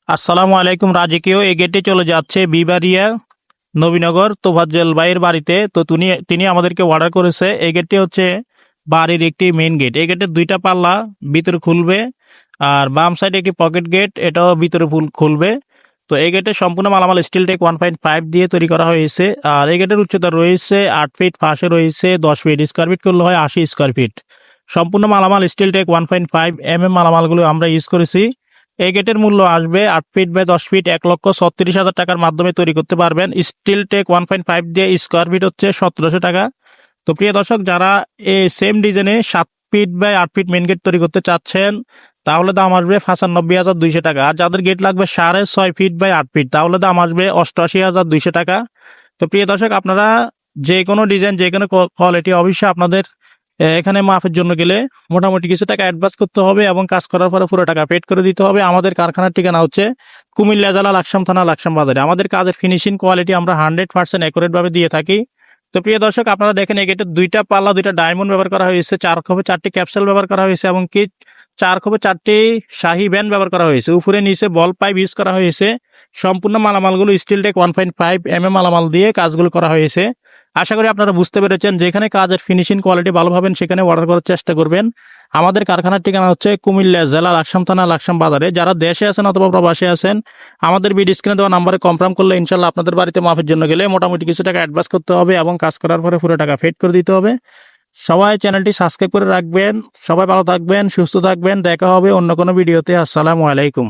আসসালামু আলাইকুম। রাজকীয় এই গেটে চলে যাচ্ছে বিবারিয়া নবীনগর তোফাজ্জল ভাইয়ের বাড়িতে। তো তিনি আমাদেরকে অর্ডার করেছে। এই গেটটি হচ্ছে বাড়ির একটি মেইন গেট। এই গেটের দুইটা পাল্লা ভিতরে খুলবে, আর বাম সাইডে একটি পকেট গেট, এটাও ভিতরে খুলবে। তো এই গেটের সম্পূর্ণ মালামাল স্টিল টেক 1.5 দিয়ে তৈরি করা হয়েছে। আর এই গেটের উচ্চতা রয়েছে 8 ফিট, পাশে রয়েছে 10 ফিট, স্কোয়ার ফিট করলে হয় 80 স্কোয়ার ফিট। সম্পূর্ণ মালামাল স্টিল টেক 1.5 মালামালগুলো আমরা ইউজ করেছি। এই গেটের মূল্য আসবে 8 ফিট বাই 10 ফিট 1,36,000 টাকার মাধ্যমে তৈরি করতে পারবেন। স্টিল টেক 1.5 দিয়ে স্কোয়ার ফিট হচ্ছে 1700 টাকা। তো প্রিয় দর্শক, যারা এই সেম ডিজাইনে 7 feet by 8 feet main gate তৈরি করতে চাচ্ছেন, তাহলে দাম আসবে 95,200 টাকা। আর যাদের গেট লাগবে 6.5 ফিট বাই 8 ফিট, তাহলে দাম আসবে 88,200 টাকা। তো প্রিয় দর্শক, আপনারা যে কোনো ডিজাইন, যে কোনো কোয়ালিটি অবশ্যই আপনাদের এখানে মাপের জন্য গেলে মোটামুটি কিছু টাকা অ্যাডভান্স করতে হবে এবং কাজ করার পরে পুরো টাকা পেড করে দিতে হবে। আমাদের কারখানার ঠিকানা হচ্ছে কুমিল্লা জেলা লাকসাম থানা, লাকসাম বাজারে। আমাদের কাজের ফিনিশিং কোয়ালিটি আমরা 100% অ্যাকুরেট ভাবে দিয়ে থাকি। তো প্রিয় দর্শক, আপনারা দেখেন এই গেটের দুইটা পাল্লা, দুইটা ডায়মন্ড ব্যবহার করা হয়েছে, 4 খোপে 4টি ক্যাপসুল ব্যবহার করা হয়েছে এবং কি 4 খোপে 4টি শাহি ব্যান্ড ব্যবহার করা হয়েছে। উপরে নিচে বল পাইপ ইউজ করা হয়েছে। সম্পূর্ণ মালামালগুলো স্টিল টেক 1.5 মালামাল দিয়ে কাজগুলো করা হয়েছে। আশা করি আপনারা বুঝতে পেরেছেন। যেখানে কাজের ফিনিশিং কোয়ালিটি ভালো পাবেন সেখানে অর্ডার করার চেষ্টা করবেন। আমাদের কারখানার ঠিকানা হচ্ছে কুমিল্লা জেলা লাকসাম থানা, লাকসাম বাজারে। যারা দেশে আছেন অথবা প্রবাসে আছেন, আমাদের ভিডিও স্ক্রিনে দেওয়া নাম্বারে কনফার্ম করলে ইনশাল্লাহ আপনাদের বাড়িতে মাপের জন্য গেলে মোটামুটি কিছু টাকা অ্যাডভান্স করতে হবে এবং কাজ করার পরে পুরো টাকা পেড করে দিতে হবে। সবাই চ্যানেলটি সাবস্ক্রাইব করে রাখবেন। সবাই ভালো থাকবেন, সুস্থ থাকবেন। দেখা হবে অন্য কোনো ভিডিওতে। আসসালামু আলাইকুম।